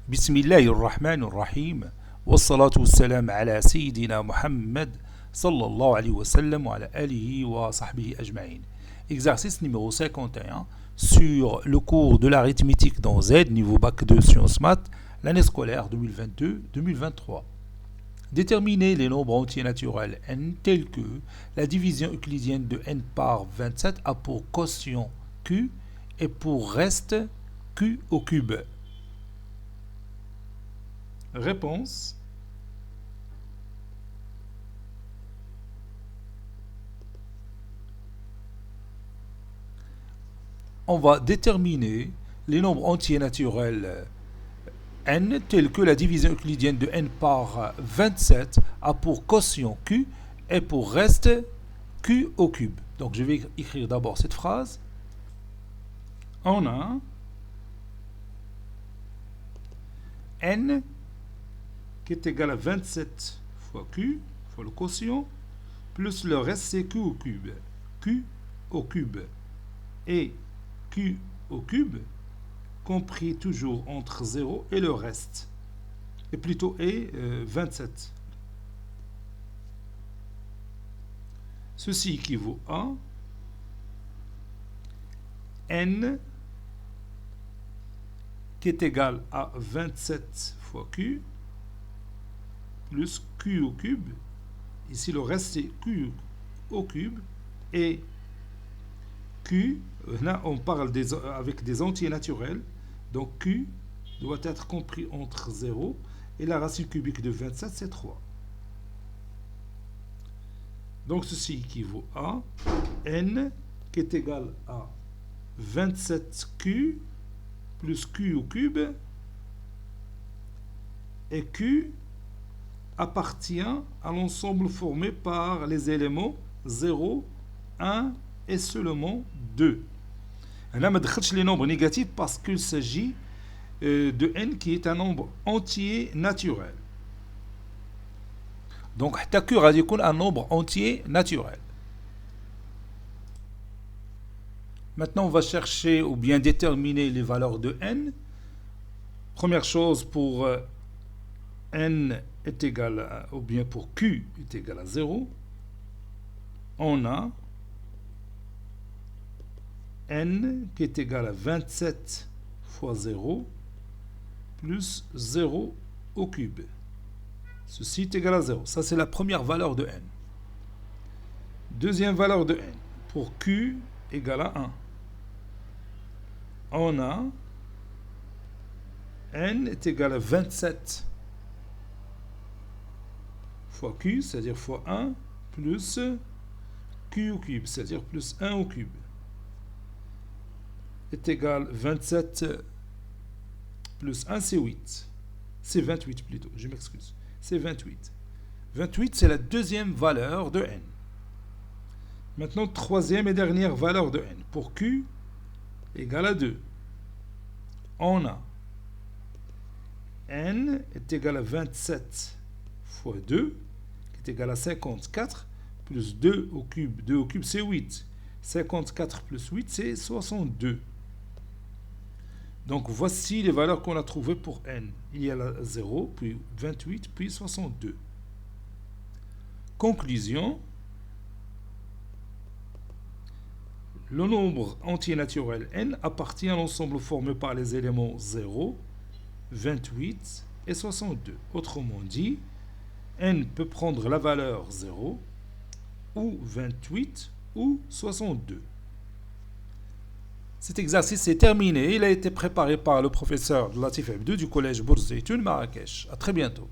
بسم الله الرحمن الرحيم والصلاة والسلام على سيدنا محمد صلى الله عليه وسلم وعلى آله وصحبه أجمعين. Exercice numéro 51 sur le cours de l'arithmétique dans Z, niveau bac 2 sciences maths, l'année scolaire 2022-2023. Déterminer les nombres entiers naturels n tels que la division euclidienne de n par 27 a pour quotient q et pour reste q au cube. Réponse. On va déterminer les nombres entiers naturels n tels que la division euclidienne de n par 27 a pour quotient q et pour reste q au cube. Donc je vais écrire d'abord cette phrase. On a n qui est égal à 27 fois q, fois le quotient, plus le reste c'est q au cube. Q au cube. Et q au cube, compris toujours entre 0 et le reste. Et plutôt et 27. Ceci équivaut à n qui est égal à 27 fois q plus q au cube. Ici, le reste, c'est q au cube. Et q, là, on parle avec des entiers naturels. Donc, q doit être compris entre 0 et la racine cubique de 27, c'est 3. Donc, ceci équivaut à n qui est égal à 27q plus q au cube. Et q appartient à l'ensemble formé par les éléments 0, 1 et seulement 2. Là, je ne vais les nombres négatifs parce qu'il s'agit de n qui est un nombre entier naturel. Donc, q va être un nombre entier naturel. Maintenant, on va chercher ou bien déterminer les valeurs de n. Première chose, pour n est égal à, ou bien pour q est égal à 0, on a n qui est égal à 27 fois 0 plus 0 au cube. Ceci est égal à 0. Ça, c'est la première valeur de n. Deuxième valeur de n. Pour q égale à 1. On a n est égal à 27 fois q, c'est-à-dire fois 1, plus q au cube, c'est-à-dire plus 1 au cube, est égal à 27 plus 1, c'est 8. C'est 28 plutôt, je m'excuse. C'est 28. 28, c'est la deuxième valeur de n. Maintenant, troisième et dernière valeur de n. Pour q égale à 2. On a n est égal à 27 fois 2, qui est égal à 54, plus 2 au cube. 2 au cube, c'est 8. 54 plus 8, c'est 62. Donc, voici les valeurs qu'on a trouvées pour n. Il y a la 0, puis 28, puis 62. Conclusion. Le nombre entier naturel n appartient à l'ensemble formé par les éléments 0, 28 et 62. Autrement dit, n peut prendre la valeur 0 ou 28 ou 62. Cet exercice est terminé. Il a été préparé par le professeur Latif Abdou du collège Bourz Zeytoun Marrakech. À très bientôt.